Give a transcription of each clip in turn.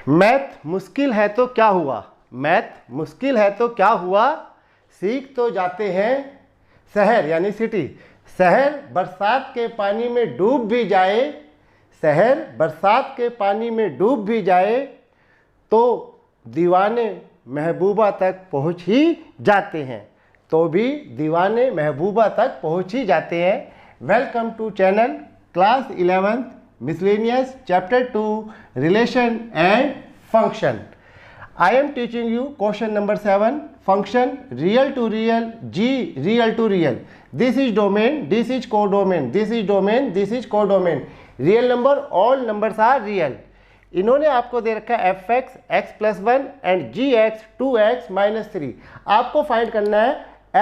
Math मुश्किल है तो क्या हुआ, मैथ मुश्किल है तो क्या हुआ, सीख तो जाते हैं शहर यानी सिटी। शहर बरसात के पानी में डूब भी जाए, शहर बरसात के पानी में डूब भी जाए तो दीवाने महबूबा तक पहुंच ही जाते हैं, तो भी दीवाने महबूबा तक पहुंच ही जाते हैं। Welcome to channel class 11th miscellaneous chapter 2 relation and function. I am teaching you question number 7 function real to real, G real to real. This is domain, this is codomain, this is domain, this is codomain. Real number, all numbers are real. इन्होंने आपको दे रखा है fx x plus 1 and gx 2x minus 3। आपको find करना है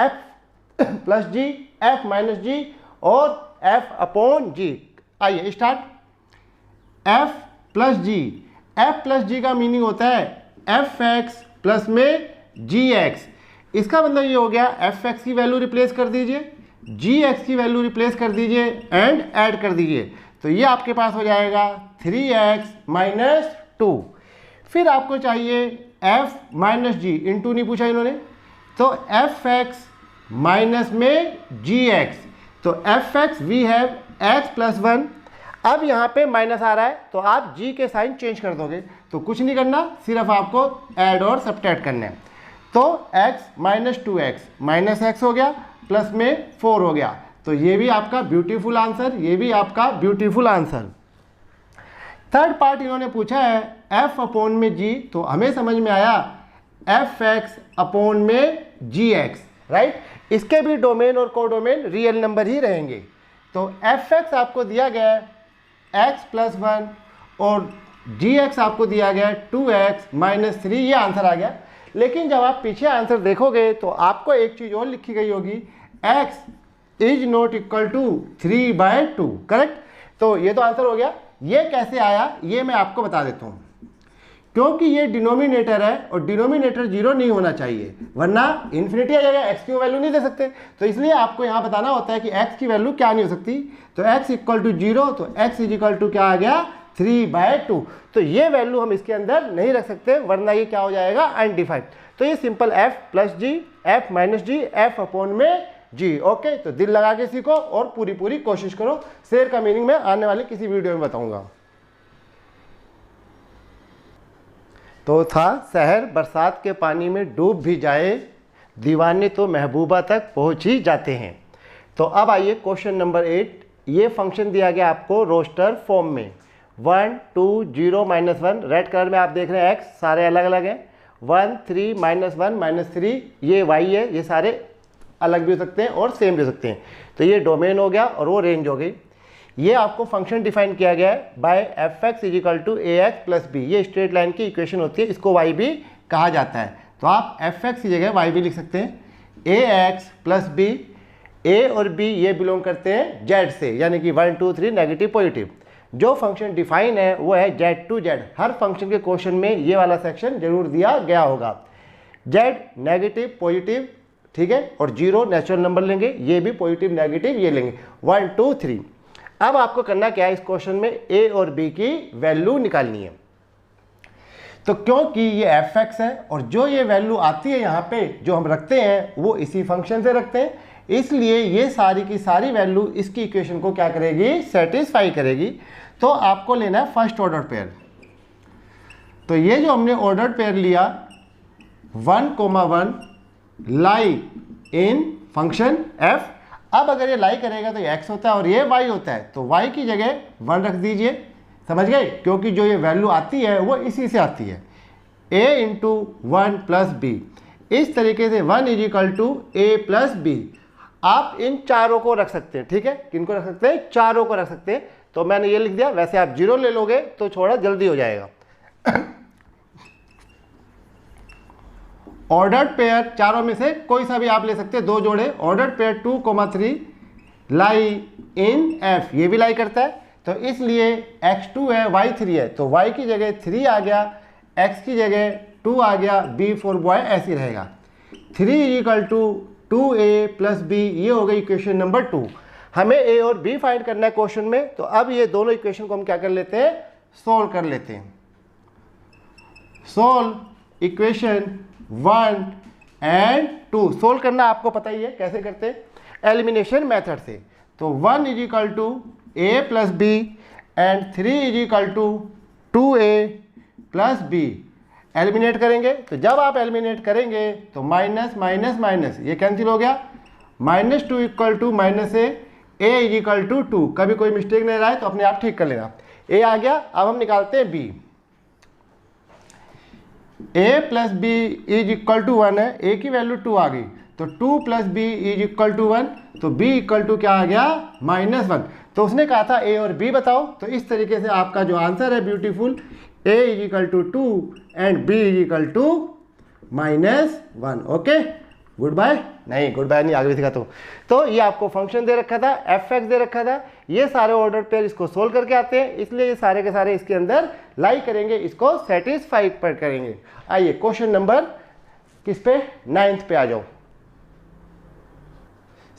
f plus g, f minus g और f upon g। आइए start. f plus g, f plus g का मीनिंग होता है fx प्लस में gx। इसका मतलब ये हो गया fx की वैल्यू रिप्लेस कर दीजिए, gx की वैल्यू रिप्लेस कर दीजिए एंड ऐड कर दीजिए, तो ये आपके पास हो जाएगा 3x माइनस 2। फिर आपको चाहिए f माइनस जी, इंटू नहीं पूछा इन्होंने, तो fx माइनस में gx, तो fx we have x plus 1। अब यहाँ पे माइनस आ रहा है तो आप g के साइन चेंज कर दोगे, तो कुछ नहीं करना, सिर्फ आपको ऐड और सब्ट्रैक्ट करना है। तो x minus 2x minus x हो गया, प्लस में 4 हो गया, तो ये भी आपका ब्यूटीफुल आंसर, ये भी आपका ब्यूटीफुल आंसर। थर्ड पार्ट इन्होंने पूछा है f अपॉन में g, तो हमें समझ में आया fx अपॉन में gx, राइट। इसके भी डोमेन और कोडोमेन रियल नंबर ही रहेंगे। तो fx आपको दिया गया है x प्लस 1 और gx आपको दिया गया है 2x माइनस 3, ये आंसर आ गया। लेकिन जब आप पीछे आंसर देखोगे तो आपको एक चीज़ और लिखी गई होगी, x is not equal to 3/2, correct. तो ये तो आंसर हो गया। ये कैसे आया ये मैं आपको बता देता हूँ, क्योंकि ये डिनोमिनेटर है और डिनोमिनेटर 0 नहीं होना चाहिए, वरना इन्फिनिटी आ जाएगा, x की वैल्यू नहीं दे सकते। तो इसलिए आपको यहाँ बताना होता है कि x की वैल्यू क्या नहीं हो सकती। तो x इक्वल टू 0, तो x इज इक्वल टू क्या आ गया 3/2। तो ये वैल्यू हम इसके अंदर नहीं रख सकते, वरना ये क्या हो जाएगा अनडिफाइंड। तो ये सिंपल f प्लस जी, f माइनस जी, f अपॉन में g। ओके, तो दिल लगा के सीखो और पूरी कोशिश करो। शेर का मीनिंग मैं आने वाली किसी वीडियो में बताऊंगा। तो था शहर बरसात के पानी में डूब भी जाए, दीवाने तो महबूबा तक पहुंच ही जाते हैं। तो अब आइए क्वेश्चन नंबर 8। ये फंक्शन दिया गया आपको रोस्टर फॉर्म में 1 2 0 -1, रेड कलर में आप देख रहे हैं x सारे अलग अलग हैं, 1 3 -1 -3 ये y है, ये सारे अलग भी हो सकते हैं और सेम भी हो सकते हैं। तो ये डोमेन हो गया और वो रेंज हो गई। ये आपको फंक्शन डिफाइन किया गया है by fx is equal to ax plus b। ये स्ट्रेट लाइन की इक्वेशन होती है, इसको y भी कहा जाता है। तो आप fx की जगह y भी लिख सकते हैं। ax प्लस b, a और b ये बिलोंग करते हैं z से, यानी कि 1 2 3 नेगेटिव पॉजिटिव। जो फंक्शन डिफाइन है वो है z टू z। हर फंक्शन के क्वेश्चन में ये वाला सेक्शन जरूर दिया गया होगा। z नेगेटिव पॉजिटिव, ठीक है, और 0 नेचुरल नंबर लेंगे, ये भी पॉजिटिव नेगेटिव ये लेंगे, 1 2 3। अब आपको करना क्या है, इस क्वेश्चन में a और b की वैल्यू निकालनी है। तो क्योंकि ये fx है और जो ये वैल्यू आती है यहाँ पे जो हम रखते हैं वो इसी फंक्शन से रखते हैं, इसलिए ये सारी की सारी वैल्यू इसकी इक्वेशन को क्या करेगी, सेटिस्फाई करेगी। तो आपको लेना है फर्स्ट ऑर्डर पेयर। तो ये जो हमने ऑर्डर पेयर लिया 1,1 लाई इन फंक्शन f। अब अगर ये लाई करेगा तो ये x होता है और ये y होता है, तो y की जगह 1 रख दीजिए, समझ गए, क्योंकि जो ये वैल्यू आती है वो इसी से आती है, a इंटू 1 प्लस b। इस तरीके से 1 is equal to a plus b। आप इन चारों को रख सकते हैं, ठीक है, किनको रख सकते हैं, चारों को रख सकते हैं। तो मैंने ये लिख दिया, वैसे आप 0 ले लोगे तो थोड़ा जल्दी हो जाएगा। ऑर्डर्ड पेयर चारों में से कोई सा भी आप ले सकते हैं, 2 जोड़े। ऑर्डर्ड पेयर 2,3 लाई इन f, ये भी लाई करता है, तो इसलिए x2 है y3 है, तो y की जगह 3 आ गया, x की जगह 2 आ गया, b फॉर बॉय ऐसे ही रहेगा। 3 is equal to 2a plus b, ये हो गई इक्वेशन नंबर 2। हमें a और b फाइंड करना है क्वेश्चन में, तो अब ये दोनों इक्वेशन को हम क्या कर लेते हैं, सोल्व कर लेते हैं। Solve equation 1 and 2। सोल्व करना आपको पता ही है कैसे करते हैं, एलिमिनेशन मेथड से। तो 1 is equal to A plus B and 3 is equal to 2a plus B. Eliminate करेंगे, तो जब आप एलिमिनेट करेंगे तो माइनस माइनस माइनस ये कैंसिल हो गया, -2 equal to -a is equal to 2। कभी कोई मिस्टेक नहीं रहा है तो अपने आप ठीक कर लेना। a आ गया, अब हम निकालते हैं b। a plus B is equal to 1 है, a की वैल्यू 2 आ गई, तो 2 plus B is equal to 1, तो b इक्वल टू क्या आ गया -1। तो उसने कहा था a और b बताओ, तो इस तरीके से आपका जो आंसर है beautiful, a is equal to 2 and b is equal to -1। Okay, good bye, नहीं गुड बाय नहीं, आगे भी सिखाता हूँ। तो ये आपको फंक्शन दे रखा था, f(x) दे रखा था, ये सारे ऑर्डर पेयर इसको सोल्व करके आते हैं, इसलिए ये सारे के सारे इसके अंदर लाई करेंगे, इसको सेटिस्फाई पर करेंगे। आइए क्वेश्चन नंबर किस पे, 9th पे आ जाओ।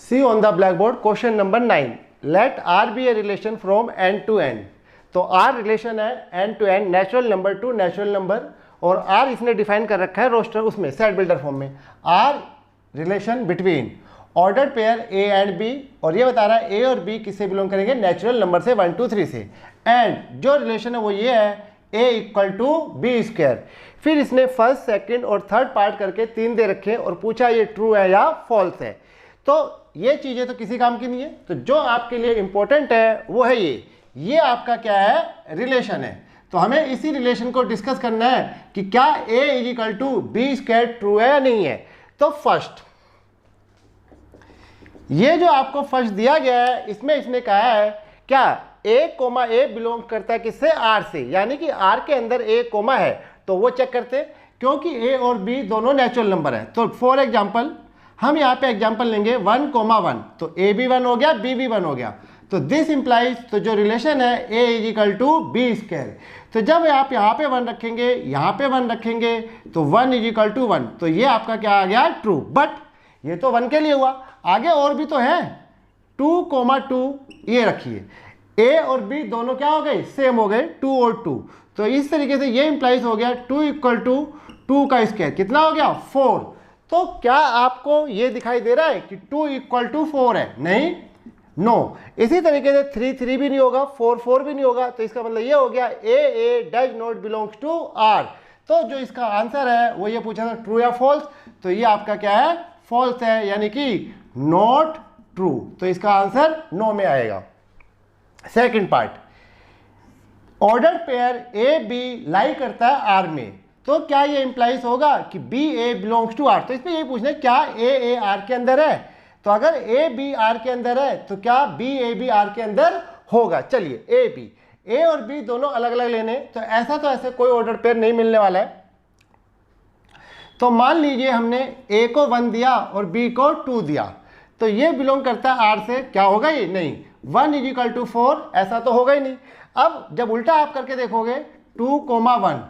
See on the black board question number 9, let r be a relation from n to n। तो r रिलेशन है n to n, natural number to natural number, और r इसने डिफाइन कर रखा है रोस्टर उसमें सेट बिल्डर फॉर्म में, r relation between ordered pair a and b, और ये बता रहा है a और b किससे बिलोंग करेंगे, नेचुरल नंबर से 1 2 3 से, एंड जो रिलेशन है वो ये है a equal to B square. फिर इसने फर्स्ट सेकंड और थर्ड पार्ट करके 3 दे रखे और पूछा ये ट्रू है या फॉल्स है। तो ये चीज़ें तो किसी काम की नहीं है, तो जो आपके लिए इंपॉर्टेंट है वो है ये आपका क्या है, रिलेशन है। तो हमें इसी रिलेशन को डिस्कस करना है कि क्या a is equal to B square true है या नहीं है। तो फर्स्ट ये जो आपको फर्स्ट दिया गया है, इसमें इसने कहा है क्या a बिलोंग करता है किससे, r से, यानी कि r के अंदर a है, तो वो चेक करते हैं, क्योंकि a और b दोनों नेचुरल नंबर है। तो फॉर एग्जांपल हम यहाँ पे एग्जांपल लेंगे 1, 1, तो a भी 1 हो गया, b भी 1 हो गया, तो दिस इंप्लाइज, तो जो रिलेशन है a is equal to B square. तो जब आप यहाँ पे 1 रखेंगे, यहाँ पे 1 रखेंगे, तो 1 इज इक्वल टू 1, तो ये आपका क्या आ गया, ट्रू। बट ये तो 1 के लिए हुआ, आगे और भी तो है, 2, 2 ये रखिए, a और b दोनों क्या हो गए, सेम हो गए, 2 और 2। तो इस तरीके से ये इंप्लाइज हो गया 2 इक्वल टू 2 का स्क्वायर, कितना हो गया 4। तो क्या आपको ये दिखाई दे रहा है कि 2 इक्वल टू 4 है, नहीं, नो। इसी तरीके से 3 3 भी नहीं होगा, 4 4 भी नहीं होगा, तो इसका मतलब ये हो गया a does not belongs to r। तो जो इसका आंसर है वो ये पूछा था ट्रू या फॉल्स, तो ये आपका क्या है, फॉल्स है, यानी कि नॉट ट्रू। तो इसका आंसर नो में आएगा। Second part, ordered pair A B lie करता है आर में, तो क्या ये इंप्लाइज होगा कि B A belongs to R. तो इसमें ये पूछना है क्या ए आर के अंदर है, तो अगर ए बी आर के अंदर है तो क्या बी ए बी आर के अंदर होगा। चलिए ए बी, ए और बी दोनों अलग अलग लेने, तो ऐसे कोई ऑर्डर पेयर नहीं मिलने वाला है। तो मान लीजिए हमने ए को 1 दिया और बी को 2 दिया, तो ये बिलोंग करता है आर से, क्या होगा ये, नहीं, 1 इज इक्वल टू 4, ऐसा तो होगा ही नहीं। अब जब उल्टा आप करके देखोगे 2, 1,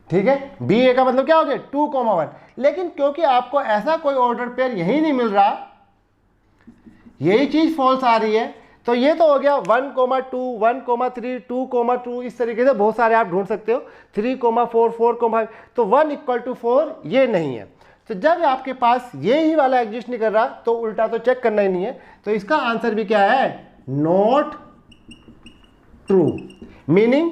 ठीक है, बी ए का मतलब क्या हो गया 2, 1, लेकिन क्योंकि आपको ऐसा कोई ऑर्डर पेयर यही नहीं मिल रहा, यही चीज फॉल्स आ रही है, तो ये तो हो गया 1, 2, 1, 3, 2, 2, इस तरीके से बहुत सारे आप ढूंढ सकते हो, 3, 4, 4, 5, तो 1 इक्वल टू 4 ये नहीं है। तो जब आपके पास ये ही वाला एग्जिस्ट नहीं कर रहा, तो उल्टा तो चेक करना ही नहीं है, तो इसका आंसर भी क्या है, नॉट ट्रू। मीनिंग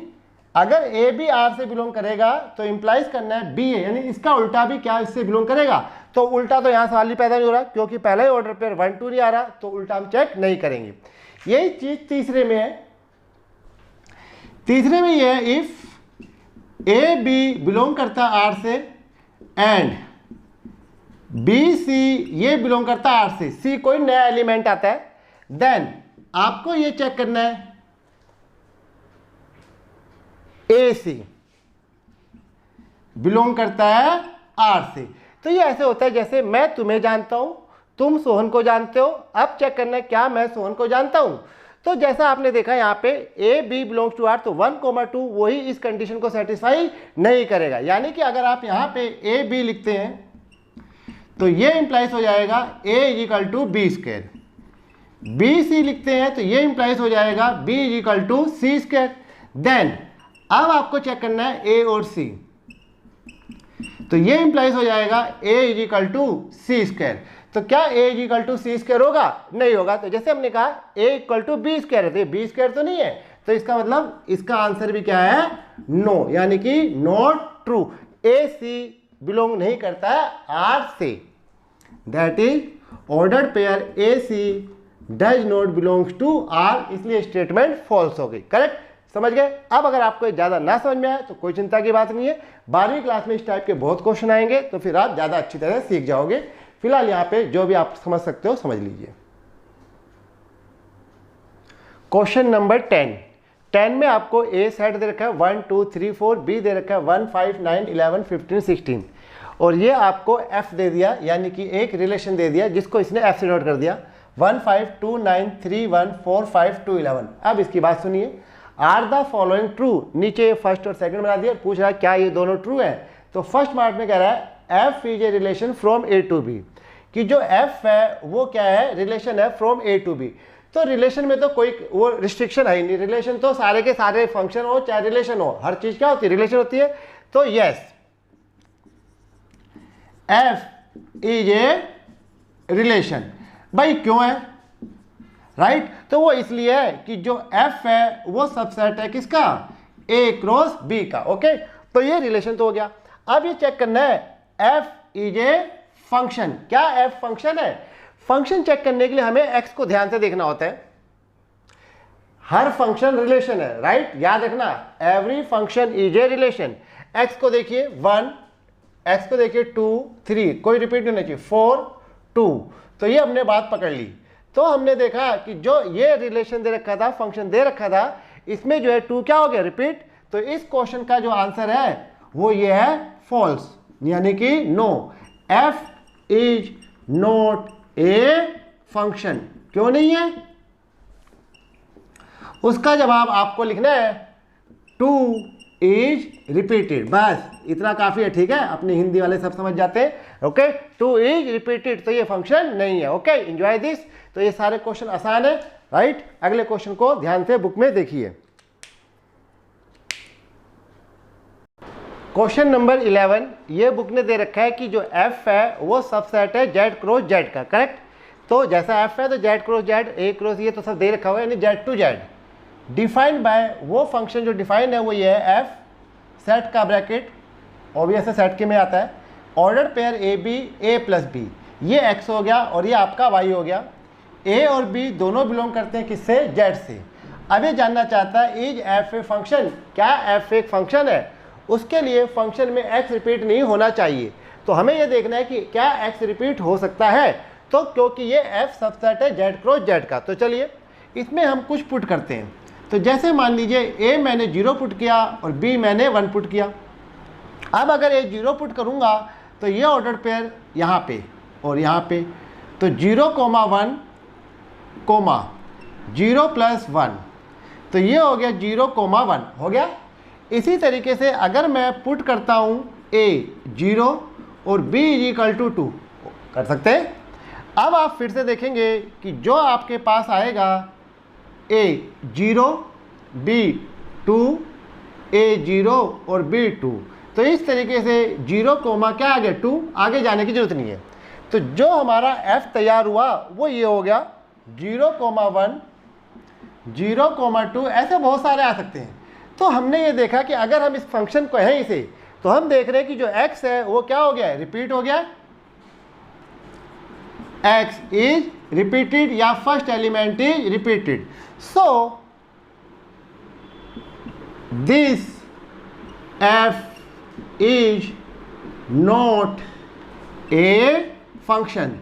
अगर ए बी आर से बिलोंग करेगा तो इंप्लाइज करना है बी ए, यानी इसका उल्टा भी क्या इससे बिलोंग करेगा, तो उल्टा तो यहां सवाल ही पैदा नहीं हो रहा, क्योंकि पहले ही ऑर्डर पेयर 1 2 नहीं आ रहा, तो उल्टा हम चेक नहीं करेंगे। यही चीज तीसरे में है, तीसरे में यह है इफ ए बी बिलोंग करता है आर से एंड बी सी ये बिलोंग करता है आर से, सी कोई नया एलिमेंट आता है, देन आपको ये चेक करना है ए सी बिलोंग करता है आर से। तो ये ऐसे होता है जैसे मैं तुम्हें जानता हूं, तुम सोहन को जानते हो, अब चेक करना है क्या मैं सोहन को जानता हूं। तो जैसा आपने देखा यहाँ पे A B belongs to R, तो 1, 2 वही इस कंडीशन को सेटिस्फाई नहीं करेगा, यानी कि अगर आप यहाँ पे ए बी लिखते हैं तो ये इंप्लाइज हो जाएगा A is equal to B square, B C लिखते हैं तो ये इंप्लाइज हो जाएगा B is equal to C square. Then अब आपको चेक करना है ए और सी, तो ये इंप्लाइज हो जाएगा a is equal to C square. तो क्या a is equal to C square होगा? नहीं होगा। तो जैसे हमने कहा a equal to B square है, तो ये बी स्क्वायर तो नहीं है, तो इसका मतलब इसका आंसर भी क्या है? नो, यानी कि not true. A C belong नहीं करता है आर से, that is ordered pair A C does not belongs to R, इसलिए स्टेटमेंट फॉल्स हो गई। करेक्ट, समझ गए? अब अगर आपको ज़्यादा ना समझ में आए तो कोई चिंता की बात नहीं है, 12वीं क्लास में इस टाइप के बहुत क्वेश्चन आएंगे, तो फिर आप ज़्यादा अच्छी तरह सीख जाओगे। फिलहाल यहाँ पे जो भी आप समझ सकते हो समझ लीजिए। क्वेश्चन नंबर 10 में आपको ए सेट दे रखा है 1 2 3 4, बी दे रखा है 1 5 9 11 15 16, और ये आपको एफ दे दिया, यानी कि एक रिलेशन दे दिया जिसको इसने एफ से नोट कर दिया 1 5 2 9 3 1 4 5 2 11। अब इसकी बात सुनिए, आर द फॉलोइंग ट्रू, नीचे फर्स्ट और सेकंड बना दिया, पूछ रहा है क्या ये दोनों ट्रू है? तो फर्स्ट पार्ट में कह रहा है F is a relation from A to B, कि जो एफ है वो क्या है? रिलेशन है फ्रॉम ए टू बी। तो रिलेशन में तो कोई वो रिस्ट्रिक्शन है ही नहीं, रिलेशन तो सारे के सारे फंक्शन हो चाहे रिलेशन हो, हर चीज क्या होती है? रिलेशन होती है। तो yes, F is a relation. भाई क्यों है? राइट, तो वो इसलिए है कि जो एफ है वो सबसेट है किसका? ए क्रॉस बी का। ओके, तो ये रिलेशन तो हो गया। अब ये चेक करना है एफ इज ए फंक्शन। क्या एफ फंक्शन है? फंक्शन चेक करने के लिए हमें एक्स को ध्यान से देखना होता है। हर फंक्शन रिलेशन है, राइट, याद रखना, every function is a relation. X को देखिए 1, एक्स को देखिए 2 3, कोई रिपीट नहीं होना चाहिए, 4 2, तो ये हमने बात पकड़ ली। तो हमने देखा कि जो ये रिलेशन दे रखा था, फंक्शन दे रखा था, इसमें जो है 2 क्या हो गया? रिपीट। तो इस क्वेश्चन का जो आंसर है वो ये है फॉल्स, यानी कि no, F is not a function. क्यों नहीं है? उसका जवाब आपको लिखना है 2 इज रिपीटेड। बस इतना काफी है, ठीक है, अपनी हिंदी वाले सब समझ जाते हैं। ओके, 2 इज रिपीटेड, तो ये फंक्शन नहीं है। Okay, enjoy this. तो ये सारे क्वेश्चन आसान है, राइट। अगले क्वेश्चन को ध्यान से बुक में देखिए। क्वेश्चन नंबर 11, ये बुक ने दे रखा है कि जो एफ है वो सबसेट है जेड क्रॉस जेड का। करेक्ट, तो जैसा एफ है तो Z cross Z, A cross ये तो सब दे रखा हुआ है, यानी Z to Z. Defined by, वो फंक्शन जो डिफाइंड है वो ये है एफ सेट का ब्रैकेट, ऑब्वियस है सेट के में आता है, order pair A B A plus B, ये एक्स हो गया और ये आपका वाई हो गया। ए और बी दोनों बिलोंग करते हैं किससे? जेड से। अब ये जानना चाहता है इज एफ ए फंक्शन, क्या एफ एक फंक्शन है? उसके लिए फंक्शन में एक्स रिपीट नहीं होना चाहिए। तो हमें ये देखना है कि क्या एक्स रिपीट हो सकता है, तो क्योंकि ये एफ सबसेट है जेड क्रॉस जेड का। तो चलिए इसमें हम कुछ पुट करते हैं। तो जैसे मान लीजिए ए मैंने 0 पुट किया और बी मैंने 1 पुट किया। अब अगर ए 0 पुट करूँगा तो ये ऑर्डर पेयर यहाँ पे और यहाँ पे, तो 0, 1, 0 प्लस 1, तो ये हो गया 0, 1 हो गया। इसी तरीके से अगर मैं पुट करता हूँ ए 0 और बी इज इक्वल टू 2, कर सकते हैं। अब आप फिर से देखेंगे कि जो आपके पास आएगा ए 0 बी 2 ए 0 और बी 2, तो इस तरीके से 0, क्या आ गया 2, आगे जाने की जरूरत नहीं है। तो जो हमारा एफ तैयार हुआ वो ये हो गया 0, 1 0, 2, ऐसे बहुत सारे आ सकते हैं। तो हमने ये देखा कि अगर हम इस फंक्शन को है इसे, तो हम देख रहे हैं कि जो x है वो क्या हो गया है? रिपीट हो गया। x इज रिपीटेड या first element is repeated, so this f is not a function.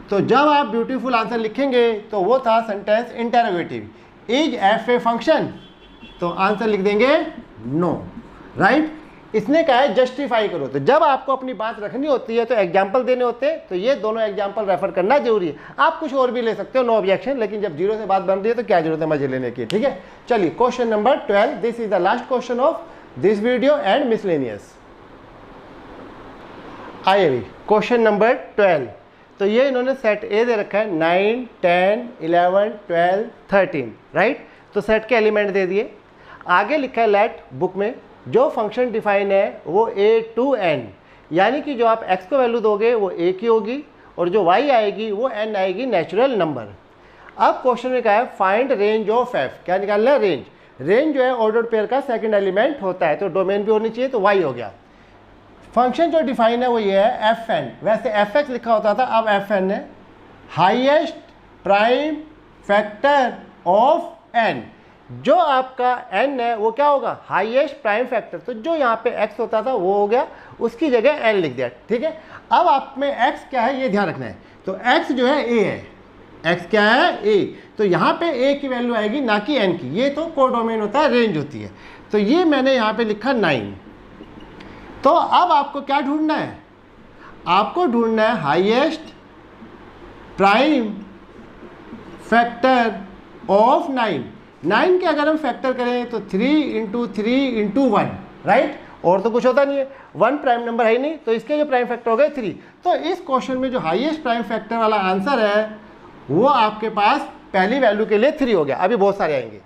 तो जब आप ब्यूटीफुल आंसर लिखेंगे तो वो था sentence interrogative, is F a function, तो आंसर लिख देंगे नो, राइट। इसने कहा है जस्टिफाई करो। तो जब आपको अपनी बात रखनी होती है तो एग्जाम्पल देने होते हैं, तो ये दोनों एग्जाम्पल रेफर करना जरूरी है। आप कुछ और भी ले सकते हो, नो ऑब्जेक्शन, लेकिन जब 0 से बात बन रही है तो क्या जरूरत है मजे लेने की, ठीक है। चलिए question number 12, this is the last question of this video and miscellaneous. आइए भी क्वेश्चन नंबर 12, तो ये इन्होंने सेट ए दे रखा है 9 10 11 12 13, राइट। तो सेट के एलिमेंट दे दिए। आगे लिखा है लेट बुक में, जो फंक्शन डिफाइन है वो a to n, यानी कि जो आप x को वैल्यू दोगे वो a की होगी और जो y आएगी वो n आएगी नेचुरल नंबर। अब क्वेश्चन में क्या है, फाइंड रेंज ऑफ f, क्या निकालना है, रेंज। रेंज जो है ऑर्डर्ड पेयर का सेकंड एलिमेंट होता है, तो डोमेन भी होनी चाहिए, तो y हो गया। फंक्शन जो डिफाइन है वो ये है fn, वैसे fx लिखा होता था, अब fn है highest prime factor of n। जो आपका n है वो क्या होगा, हाईएस्ट प्राइम फैक्टर, तो जो यहाँ पे x होता था वो हो गया, उसकी जगह n लिख दिया, ठीक है। अब आप में x क्या है ये ध्यान रखना है, तो x जो है a है, x क्या है a, तो यहाँ पे a की वैल्यू आएगी ना कि n की, ये तो कोडोमेन होता है, रेंज होती है। तो ये मैंने यहाँ पे लिखा 9। तो अब आपको क्या ढूंढना है, आपको ढूंढना है हाईएस्ट प्राइम फैक्टर ऑफ 9। 9 के अगर हम फैक्टर करें तो 3 × 3 × 1, राइट, और तो कुछ होता नहीं है, 1 प्राइम नंबर है ही नहीं, तो इसके जो प्राइम फैक्टर हो गए 3। तो इस क्वेश्चन में जो हाईएस्ट प्राइम फैक्टर वाला आंसर है वो आपके पास पहली वैल्यू के लिए 3 हो गया, अभी बहुत सारे आएंगे।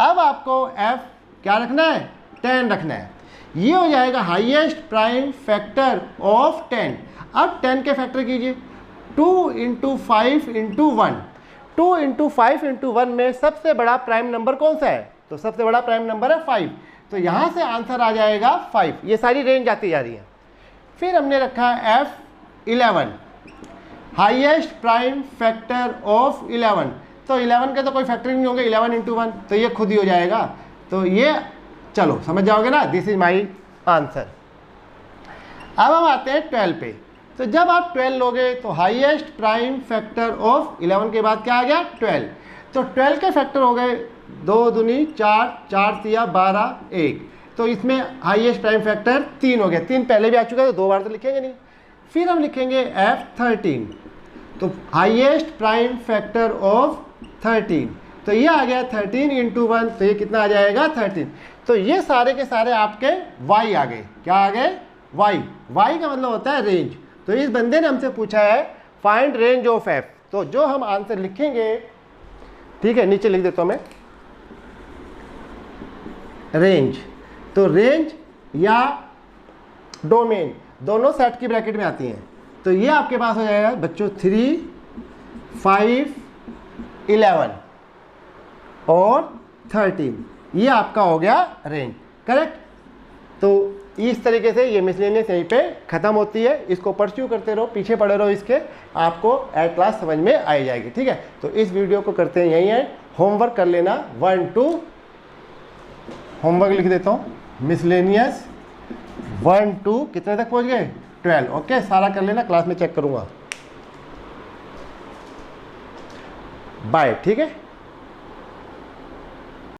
अब आपको f क्या रखना है, 10 रखना है, ये हो जाएगा हाईएस्ट प्राइम फैक्टर ऑफ 10। अब 10 के फैक्टर कीजिए, 2 × 5 × 1, 2 × 5 × 1 में सबसे बड़ा प्राइम नंबर कौन सा है, तो सबसे बड़ा प्राइम नंबर है 5, तो यहाँ से आंसर आ जाएगा 5। ये सारी रेंज आती जा रही है। फिर हमने रखा F11 highest prime factor of 11, तो 11 के तो कोई फैक्टरिंग नहीं होंगे, 11 × 1, तो ये खुद ही हो जाएगा। तो ये चलो समझ जाओगे ना, दिस इज माई आंसर। अब हम आते हैं 12 पे, तो जब आप 12 लोगे तो हाईएस्ट प्राइम फैक्टर ऑफ 11 के बाद क्या आ गया 12, तो 12 के फैक्टर हो गए 2 दूनी 4, 4 तिया 12, 1, तो इसमें हाईएस्ट प्राइम फैक्टर 3 हो गया। 3 पहले भी आ चुका है तो 2 बार तो लिखेंगे नहीं। फिर हम लिखेंगे F13, तो हाईएस्ट प्राइम फैक्टर ऑफ 13, तो ये आ गया 13 × 1, तो ये कितना आ जाएगा 13। तो ये सारे के सारे आपके y आ गए, क्या आ गए y, y का मतलब होता है रेंज। तो इस बंदे ने हमसे पूछा है फाइंड रेंज ऑफ f, तो जो हम आंसर लिखेंगे, ठीक है, नीचे लिख देता हूं मैं रेंज, तो रेंज या डोमेन दोनों सेट की ब्रैकेट में आती हैं, तो ये आपके पास हो जाएगा बच्चों 3, 5, 11 और 13, ये आपका हो गया रेंज, करेक्ट। तो इस तरीके से ये मिसलेनियस यहीं पे ख़त्म होती है। इसको परस्यू करते रहो, पीछे पड़े रहो, इसके आपको एट लास्ट समझ में आ जाएगी, ठीक है। तो इस वीडियो को करते हैं यहीं है, होमवर्क कर लेना 1 2, होमवर्क लिख देता हूँ, मिसलेनियस 1 2 कितने तक पहुँच गए 12, ओके, सारा कर लेना, क्लास में चेक करूँगा, बाय, ठीक है।